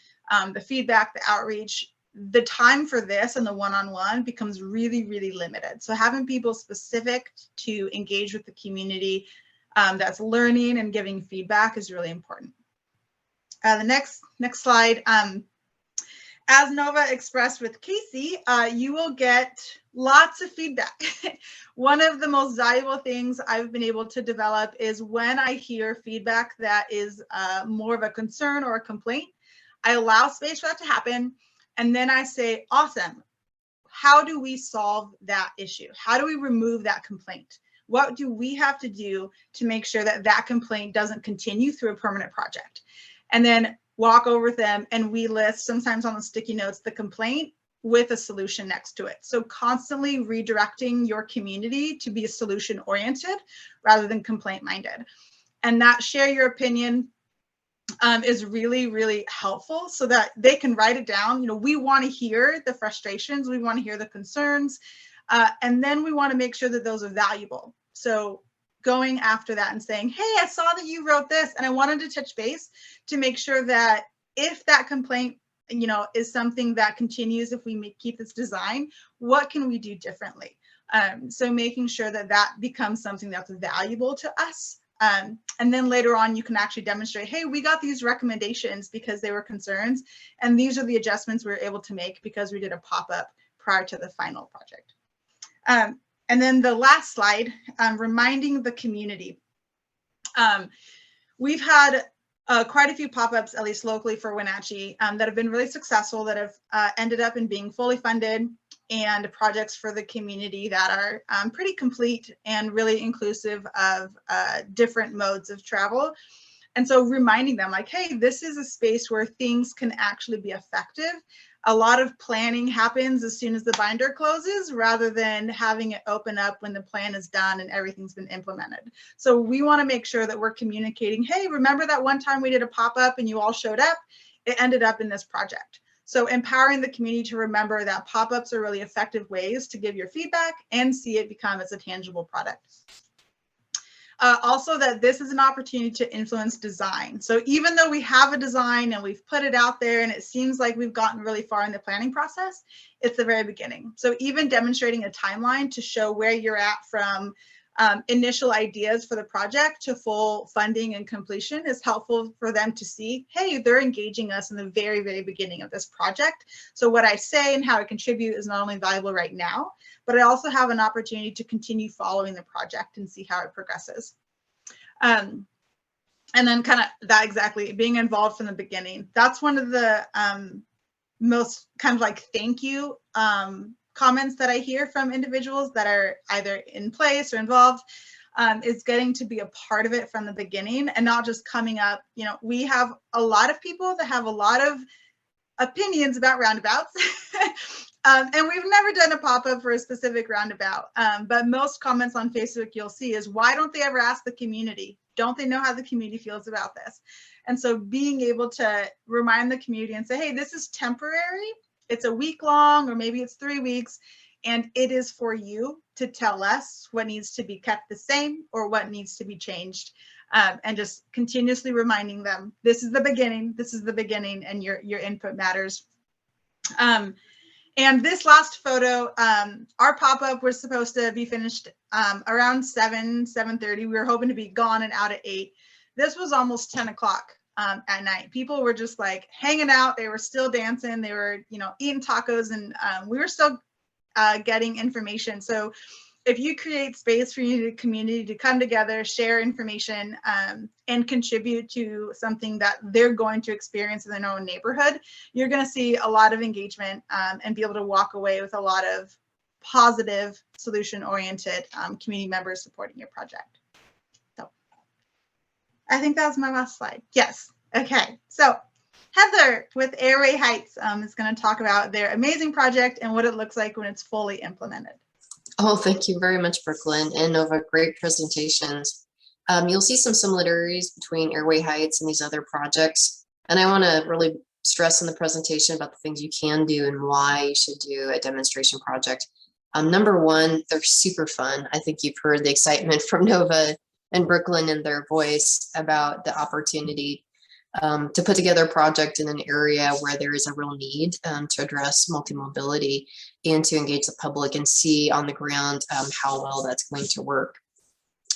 the feedback, the outreach, the time for this and the one-on-one becomes really, really limited. So having people specific to engage with the community that's learning and giving feedback is really important. The next slide. As Nova expressed with Casey, you will get lots of feedback. One of the most valuable things I've been able to develop is when I hear feedback that is more of a concern or a complaint, I allow space for that to happen. And then I say, awesome, how do we solve that issue? How do we remove that complaint? What do we have to do to make sure that that complaint doesn't continue through a permanent project? And then walk over with them, and we list, sometimes on the sticky notes, the complaint with a solution next to it. So constantly redirecting your community to be solution oriented rather than complaint minded. And that share your opinion is really, really helpful, so that they can write it down. You know, we want to hear the frustrations, we want to hear the concerns, and then we want to make sure that those are valuable. So going after that and saying, hey, I saw that you wrote this, and I wanted to touch base to make sure that if that complaint, you know, is something that continues, if we keep this design, what can we do differently? So making sure that that becomes something that's valuable to us. And then later on, you can actually demonstrate, hey, we got these recommendations because they were concerns, and these are the adjustments we were able to make because we did a pop-up prior to the final project. And then the last slide, reminding the community. We've had quite a few pop-ups, at least locally for Wenatchee, that have been really successful, that have ended up in being fully funded, and projects for the community that are pretty complete and really inclusive of different modes of travel. And so reminding them, like, hey, this is a space where things can actually be effective. A lot of planning happens as soon as the binder closes, rather than having it open up when the plan is done and everything's been implemented. So we want to make sure that we're communicating, hey, remember that one time we did a pop-up and you all showed up? It ended up in this project. So empowering the community to remember that pop-ups are really effective ways to give your feedback and see it become as a tangible product. Also, that this is an opportunity to influence design. So even though we have a design and we've put it out there and it seems like we've gotten really far in the planning process, it's the very beginning. So even demonstrating a timeline to show where you're at from initial ideas for the project to full funding and completion is helpful for them to see, hey, they're engaging us in the very, very beginning of this project. So what I say and how I contribute is not only valuable right now, but I also have an opportunity to continue following the project and see how it progresses. And then kind of that, exactly, being involved from the beginning. That's one of the most kind of like thank you comments that I hear from individuals that are either in place or involved, is getting to be a part of it from the beginning and not just coming up. You know, we have a lot of people that have a lot of opinions about roundabouts. And we've never done a pop-up for a specific roundabout, but most comments on Facebook you'll see is, why don't they ever ask the community? Don't they know how the community feels about this? And so being able to remind the community and say, hey, this is temporary. It's a week long, or maybe it's 3 weeks, and it is for you to tell us what needs to be kept the same or what needs to be changed. And just continuously reminding them, this is the beginning, and your input matters. And this last photo, our pop-up was supposed to be finished around 7:30. We were hoping to be gone and out at 8. This was almost 10 o'clock at night. People were just like hanging out. They were still dancing. They were, eating tacos, and we were still getting information. So if you create space for your community to come together, share information, and contribute to something that they're going to experience in their own neighborhood, you're going to see a lot of engagement and be able to walk away with a lot of positive, solution-oriented community members supporting your project. So I think that was my last slide. Yes. Okay. So Heather with Airway Heights is going to talk about their amazing project and what it looks like when it's fully implemented. Oh, thank you very much, Brooklyn and Nova. Great presentations. You'll see some similarities between Airway Heights and these other projects. And I want to really stress in the presentation about the things you can do and why you should do a demonstration project. Number one, they're super fun. I think you've heard the excitement from Nova and Brooklyn in their voice about the opportunity to put together a project in an area where there is a real need to address multi-mobility and to engage the public and see on the ground how well that's going to work.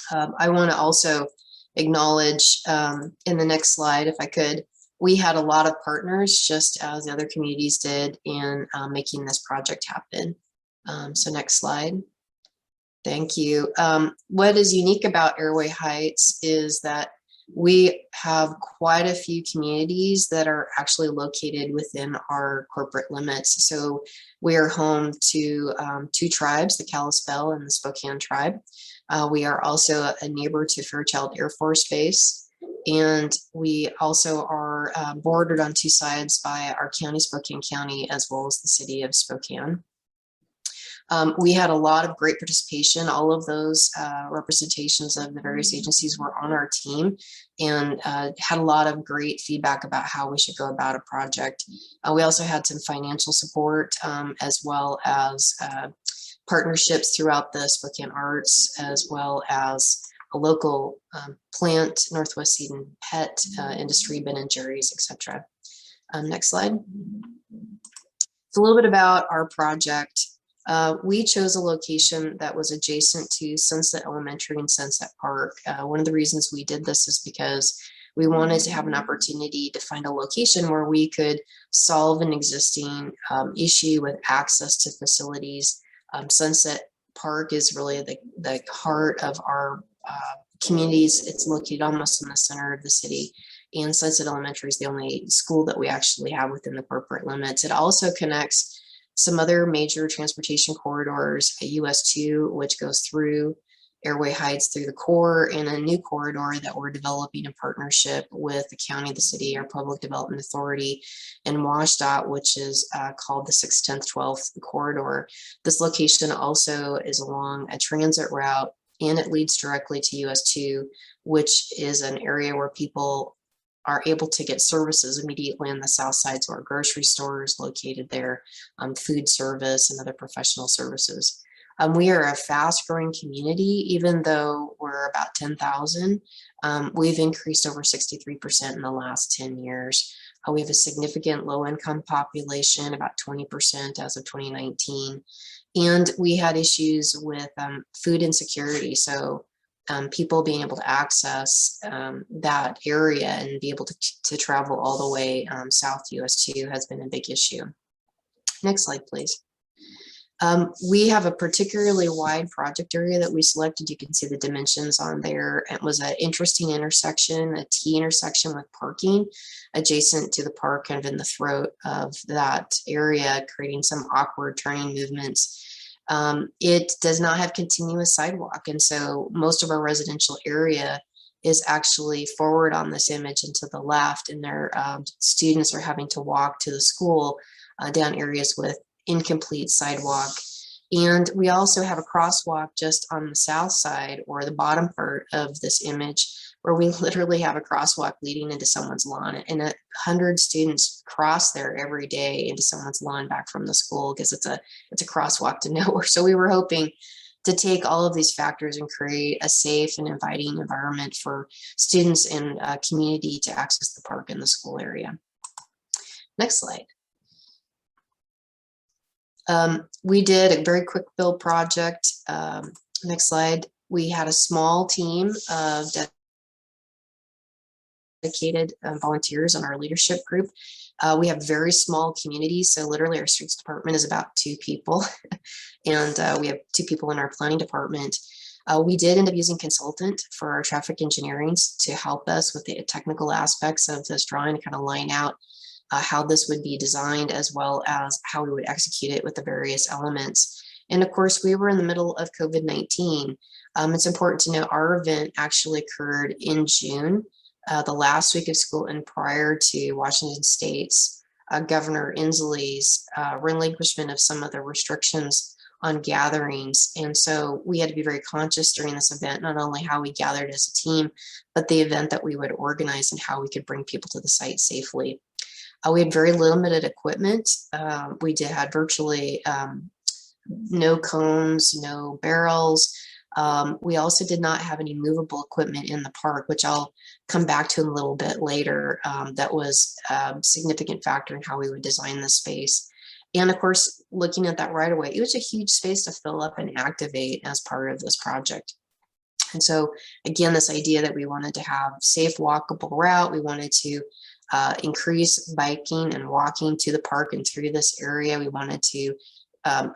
I want to also acknowledge in the next slide, if I could, we had a lot of partners, just as the other communities did, in making this project happen. So next slide. Thank you. What is unique about Airway Heights is that we have quite a few communities that are actually located within our corporate limits. So we are home to 2 tribes, the Kalispel and the Spokane tribe. We are also a neighbor to Fairchild Air Force Base. And we also are bordered on 2 sides by our county, Spokane County, as well as the city of Spokane. We had a lot of great participation. All of those representations of the various agencies were on our team and had a lot of great feedback about how we should go about a project. We also had some financial support as well as partnerships throughout the Spokane Arts, as well as a local plant, Northwest Seed and Pet industry, Ben and Jerry's, etc. Next slide. It's a little bit about our project. We chose a location that was adjacent to Sunset Elementary and Sunset Park. One of the reasons we did this is because we wanted to have an opportunity to find a location where we could solve an existing issue with access to facilities. Sunset Park is really the heart of our communities. It's located almost in the center of the city. And Sunset Elementary is the only school that we actually have within the corporate limits. It also connects some other major transportation corridors, a US 2, which goes through Airway Heights through the core, and a new corridor that we're developing in partnership with the county, the city, our public development authority, and WashDOT, which is called the 6th, 10th, 12th corridor. This location also is along a transit route, and it leads directly to US 2, which is an area where people are able to get services immediately on the south side. So our grocery stores located there, food service and other professional services. We are a fast growing community, even though we're about 10,000. We've increased over 63% in the last 10 years. We have a significant low income population, about 20% as of 2019. And we had issues with food insecurity. So people being able to access that area and be able to travel all the way south to US 2 has been a big issue. Next slide, please. We have a particularly wide project area that we selected. You can see the dimensions on there. It was an interesting intersection, a T intersection with parking adjacent to the park, kind of in the throat of that area, creating some awkward turning movements. It does not have continuous sidewalk, and so most of our residential area is actually forward on this image and to the left, and their students are having to walk to the school down areas with incomplete sidewalk. And we also have a crosswalk just on the south side, or the bottom part of this image, where we literally have a crosswalk leading into someone's lawn, and 100 students cross there every day into someone's lawn back from the school, because it's a crosswalk to nowhere. So we were hoping to take all of these factors and create a safe and inviting environment for students and community to access the park and the school area. Next slide. We did a very quick build project. Next slide. We had a small team of dedicated volunteers in our leadership group. We have very small communities, so literally our streets department is about 2 people, and we have 2 people in our planning department. We did end up using consultant for our traffic engineering to help us with the technical aspects of this drawing, to kind of line out how this would be designed, as well as how we would execute it with the various elements. And of course, we were in the middle of COVID-19. It's important to know our event actually occurred in June, the last week of school, and prior to Washington State's Governor Inslee's relinquishment of some of the restrictions on gatherings. And so we had to be very conscious during this event, not only how we gathered as a team, but the event that we would organize and how we could bring people to the site safely. We had very limited equipment. We had virtually no cones, no barrels. We also did not have any movable equipment in the park, which I'll come back to a little bit later. That was a significant factor in how we would design the space. And of course, looking at that right away, it was a huge space to fill up and activate as part of this project. And so again, this idea that we wanted to have safe walkable route, we wanted to increase biking and walking to the park and through this area. We wanted to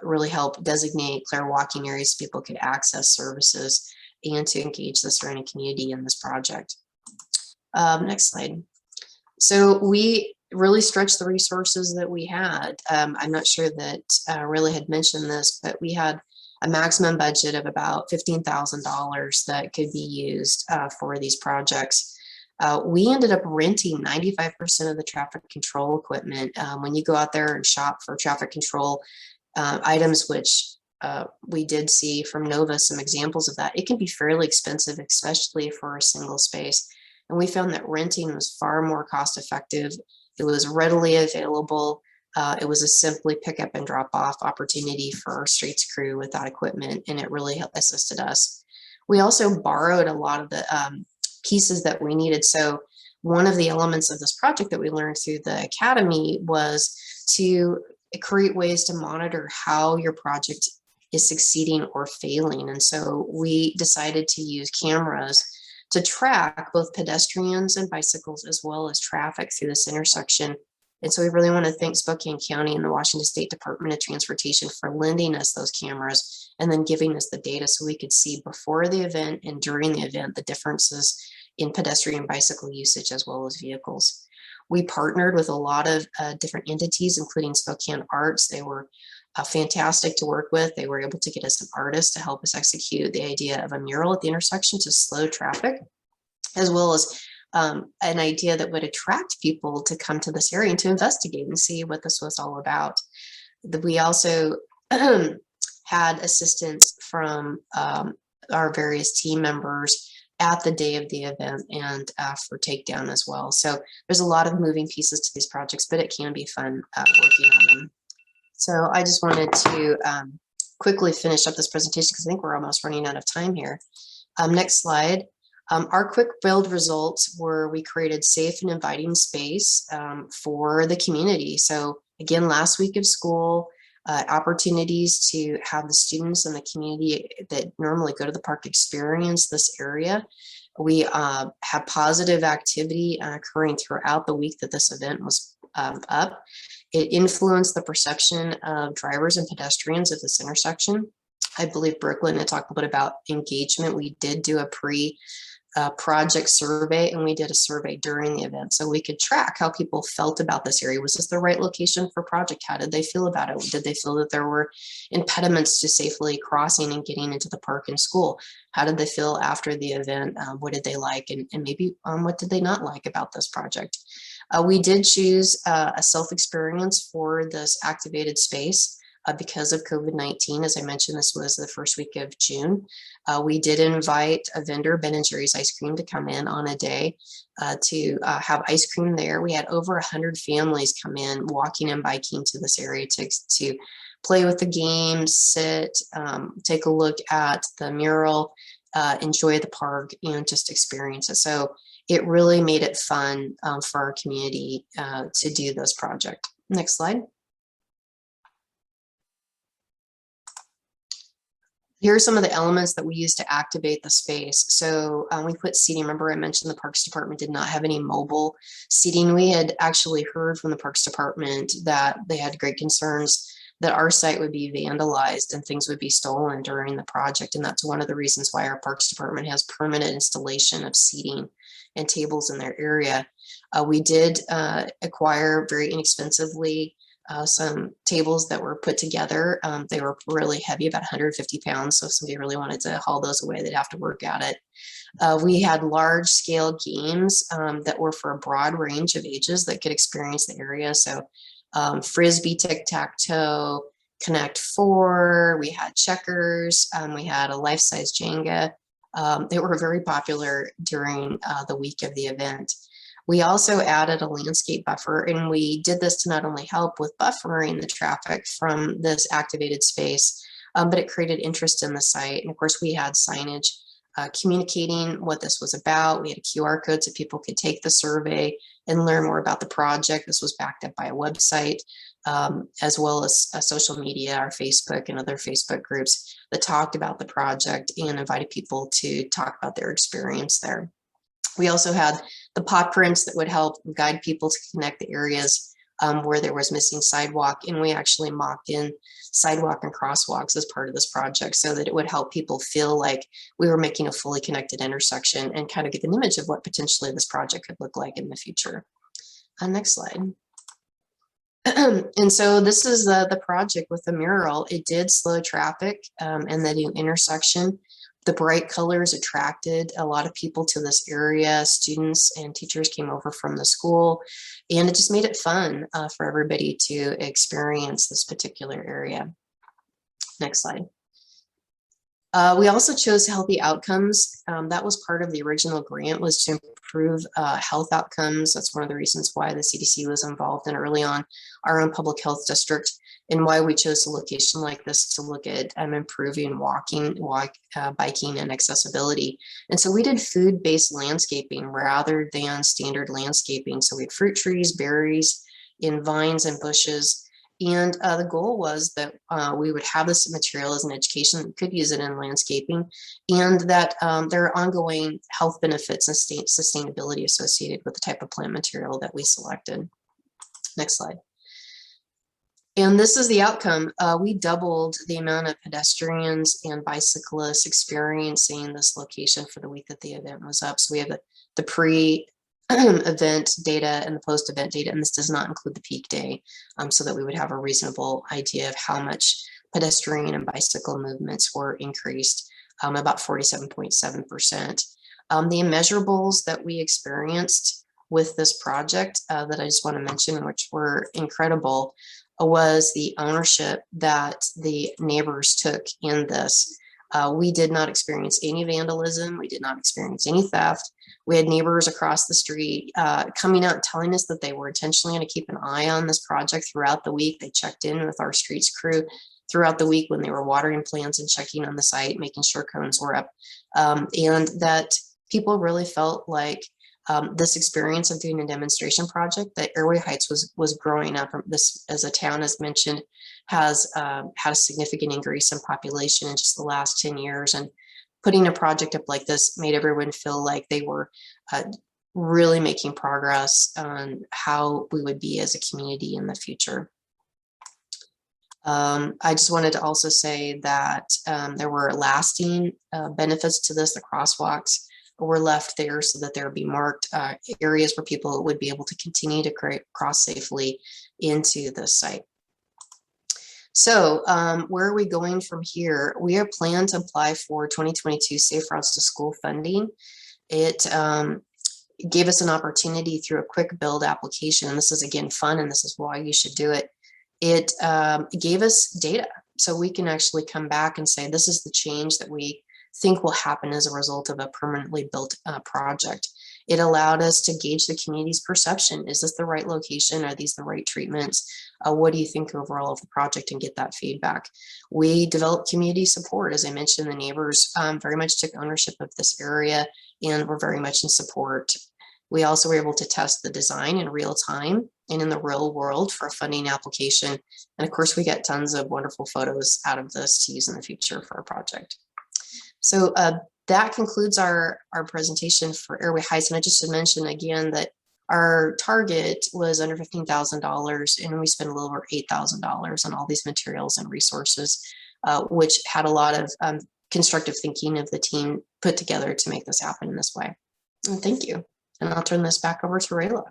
really help designate clear walking areas so people could access services and to engage the surrounding community in this project. Next slide. So we really stretched the resources that we had. I'm not sure that really had mentioned this, but we had a maximum budget of about $15,000 that could be used for these projects. We ended up renting 95% of the traffic control equipment. When you go out there and shop for traffic control items, which we did see from Nova some examples of that, it can be fairly expensive, especially for a single space. And we found that renting was far more cost effective. It was readily available. It was a simply pick up and drop off opportunity for our streets crew with that equipment, and it really assisted us. We also borrowed a lot of the pieces that we needed. So one of the elements of this project that we learned through the academy was to create ways to monitor how your project is succeeding or failing. And so we decided to use cameras to track both pedestrians and bicycles, as well as traffic through this intersection. And so we really want to thank Spokane County and the Washington State Department of Transportation for lending us those cameras and then giving us the data so we could see before the event and during the event the differences in pedestrian bicycle usage as well as vehicles. We partnered with a lot of different entities, including Spokane Arts. They were fantastic to work with. They were able to get us an artist to help us execute the idea of a mural at the intersection to slow traffic, as well as an idea that would attract people to come to this area and to investigate and see what this was all about. We also had assistance from our various team members at the day of the event and for takedown as well. So there's a lot of moving pieces to these projects, but it can be fun working on them. So I just wanted to quickly finish up this presentation because I think we're almost running out of time here. Next slide. Our quick build results were we created safe and inviting space for the community. So again, last week of school, opportunities to have the students in the community that normally go to the park experience this area. We have positive activity occurring throughout the week that this event was up. It influenced the perception of drivers and pedestrians at this intersection. I believe Brooklyn had talked a bit about engagement. We did do a project survey, and we did a survey during the event so we could track how people felt about this area. Was this the right location for project? How did they feel about it? Did they feel that there were impediments to safely crossing and getting into the park and school? How did they feel after the event? What did they like? And maybe what did they not like about this project? We did choose a self-experience for this activated space because of COVID-19. As I mentioned, this was the first week of June. We did invite a vendor, Ben & Jerry's Ice Cream, to come in on a day to have ice cream there. We had over 100 families come in, walking and biking to this area to play with the games, sit, take a look at the mural, enjoy the park, and just experience it. So it really made it fun for our community to do this project. Next slide. Here are some of the elements that we use to activate the space. So we put seating. Remember I mentioned the Parks Department did not have any mobile seating. We had actually heard from the Parks Department that they had great concerns that our site would be vandalized and things would be stolen during the project. And that's one of the reasons why our Parks Department has permanent installation of seating and tables in their area. We did acquire very inexpensively some tables that were put together. They were really heavy, about 150 pounds. So if somebody really wanted to haul those away, they'd have to work at it. We had large scale games that were for a broad range of ages that could experience the area. So Frisbee, tic-tac-toe, Connect Four, we had checkers, we had a life-size Jenga. They were very popular during the week of the event. We also added a landscape buffer, and we did this to not only help with buffering the traffic from this activated space, but it created interest in the site. And of course, we had signage communicating what this was about. We had a QR code so people could take the survey and learn more about the project. This was backed up by a website, as well as social media, our Facebook and other Facebook groups that talked about the project and invited people to talk about their experience there. We also had the paw prints that would help guide people to connect the areas where there was missing sidewalk. And we actually mocked in sidewalk and crosswalks as part of this project so that it would help people feel like we were making a fully connected intersection and kind of get an image of what potentially this project could look like in the future. Next slide. And so this is the project with the mural. It did slow traffic and the new intersection. The bright colors attracted a lot of people to this area. Students and teachers came over from the school, and it just made it fun for everybody to experience this particular area. Next slide. We also chose healthy outcomes. That was part of the original grant, was to improve health outcomes. That's one of the reasons why the CDC was involved in early on our own public health district, and why we chose a location like this to look at improving biking and accessibility. And so we did food-based landscaping rather than standard landscaping. So we had fruit trees, berries, in vines and bushes. And the goal was that we would have this material as an education, we could use it in landscaping, and that there are ongoing health benefits and sustainability associated with the type of plant material that we selected. Next slide. And this is the outcome. We doubled the amount of pedestrians and bicyclists experiencing this location for the week that the event was up. So we have the pre-event data and the post-event data, and this does not include the peak day, so that we would have a reasonable idea of how much pedestrian and bicycle movements were increased, about 47.7%. The immeasurables that we experienced with this project that I just want to mention, which were incredible, was the ownership that the neighbors took in this. We did not experience any vandalism. We did not experience any theft. We had neighbors across the street coming out and telling us that they were intentionally going to keep an eye on this project throughout the week. They checked in with our streets crew throughout the week when they were watering plants and checking on the site, making sure cones were up. And that people really felt like this experience of doing a demonstration project, that Airway Heights was growing up. This, as a town, as mentioned, has had a significant increase in population in just the last 10 years. And putting a project up like this made everyone feel like they were really making progress on how we would be as a community in the future. I just wanted to also say that there were lasting benefits to this. The crosswalks were left there so that there would be marked areas where people would be able to continue to cross safely into the site. So where are we going from here? We are planning to apply for 2022 Safe Routes to School funding. It gave us an opportunity through a quick build application. And this is, again, fun, and this is why you should do it. It gave us data, so we can actually come back and say, this is the change that we think will happen as a result of a permanently built project. It allowed us to gauge the community's perception. Is this the right location? Are these the right treatments? What do you think overall of the project, and get that feedback? We developed community support. As I mentioned, the neighbors very much took ownership of this area and were very much in support. We also were able to test the design in real time and in the real world for a funding application. And of course, we get tons of wonderful photos out of this to use in the future for our project. So that concludes our presentation for Airway Heights. And I just should mention again that our target was under $15,000, and we spent a little over $8,000 on all these materials and resources, which had a lot of constructive thinking of the team put together to make this happen in this way. And thank you. And I'll turn this back over to Rayla.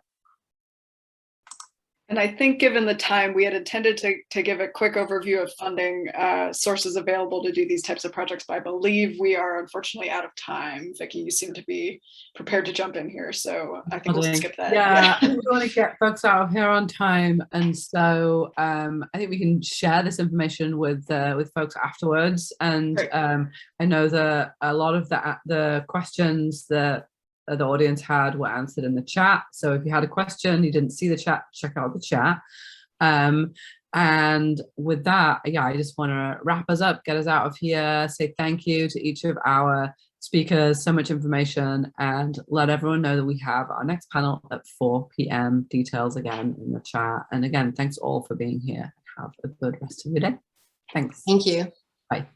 And I think given the time, we had intended to give a quick overview of funding sources available to do these types of projects, but I believe we are unfortunately out of time. Vicki, you seem to be prepared to jump in here, so I think we'll skip that. Yeah, I think we want to get folks out of here on time, and so I think we can share this information with folks afterwards. And I know that a lot of the questions that the audience had were answered in the chat. So if you had a question, you didn't see the chat, check out the chat. And with that, yeah, I just want to wrap us up, get us out of here, say thank you to each of our speakers, so much information, and let everyone know that we have our next panel at 4 p.m. Details again in the chat. And again, thanks all for being here. Have a good rest of your day. Thanks. Thank you. Bye.